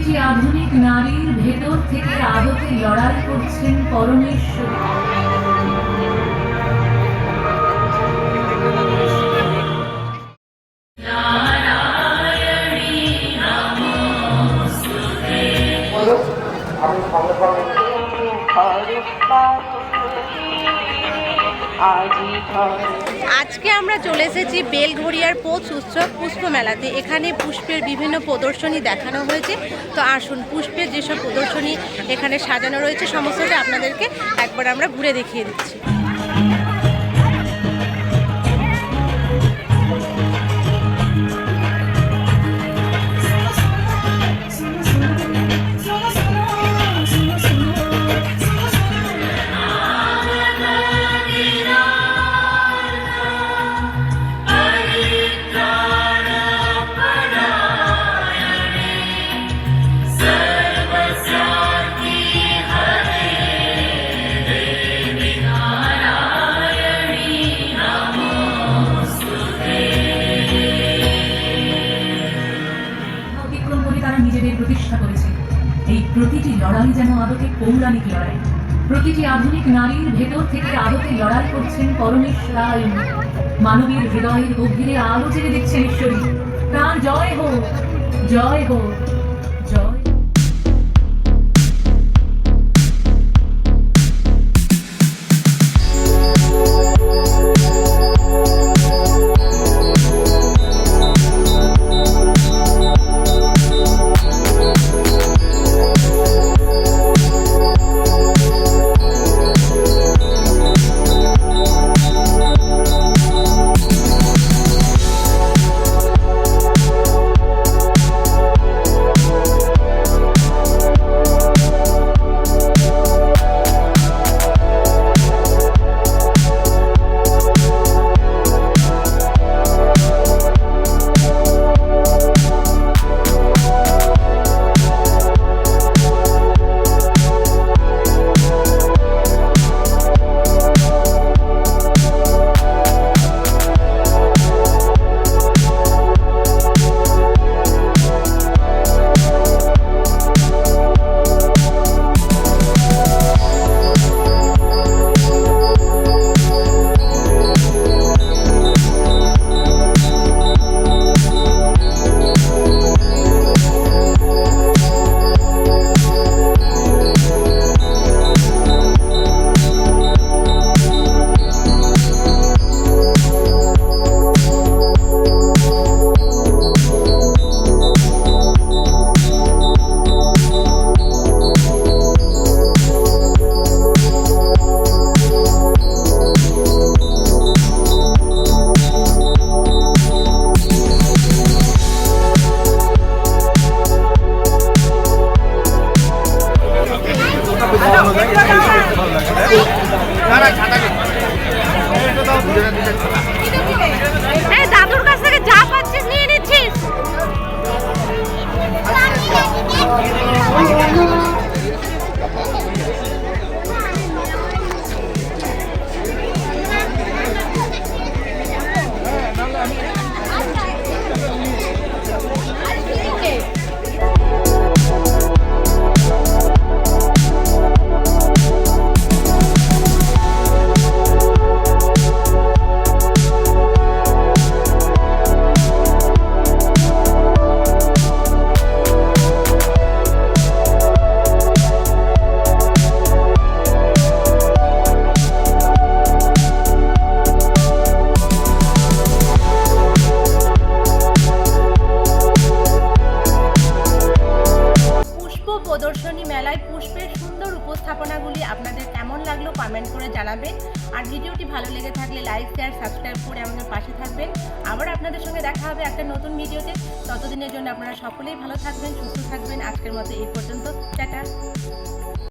প্রতিটি আধুনিক নারীর ভেতর থেকে আদতে লড়াই করছেন পরমেশ্বর। আজকে আমরা চলে এসেছি বেলঘড়িয়ার পৌষ উৎসব পুষ্প মেলাতে। এখানে পুষ্পের বিভিন্ন প্রদর্শনী দেখানো হয়েছে। তো আসুন, পুষ্পের যেসব প্রদর্শনী এখানে সাজানো রয়েছে সমস্তটা আপনাদেরকে একবার আমরা ঘুরে দেখিয়ে দিচ্ছি। প্রতিষ্ঠা করেছে এই প্রতিটি লড়াই যেন আদতে পৌরাণিক লড়াই। প্রতিটি আধুনিক নারীর ভেতর থেকে আদতে লড়াই করছেন পরমেশ্বরায়। মানবীর হৃদয়ের গভীরে আলো জেলে দিচ্ছেন ঈশ্বরী। তার জয় হোক, জয় হোক, জয়। দাদুর কাছ থেকে যা পাচ্ছিস নিয়ে নিচ্ছিস। প্রদর্শনী মেলায় পুষ্পের সুন্দর উপস্থাপনাগুলি আপনাদের কেমন লাগলো কমেন্ট করে জানাবেন। আর ভিডিওটি ভালো লেগে থাকলে লাইক, শেয়ার, সাবস্ক্রাইব করে আমাদের পাশে থাকবেন। আবার আপনাদের সঙ্গে দেখা হবে একটা নতুন ভিডিওতে। ততদিনের জন্য আপনারা সকলেই ভালো থাকবেন, সুস্থ থাকবেন। আজকের মতো এই পর্যন্ত, টাটা।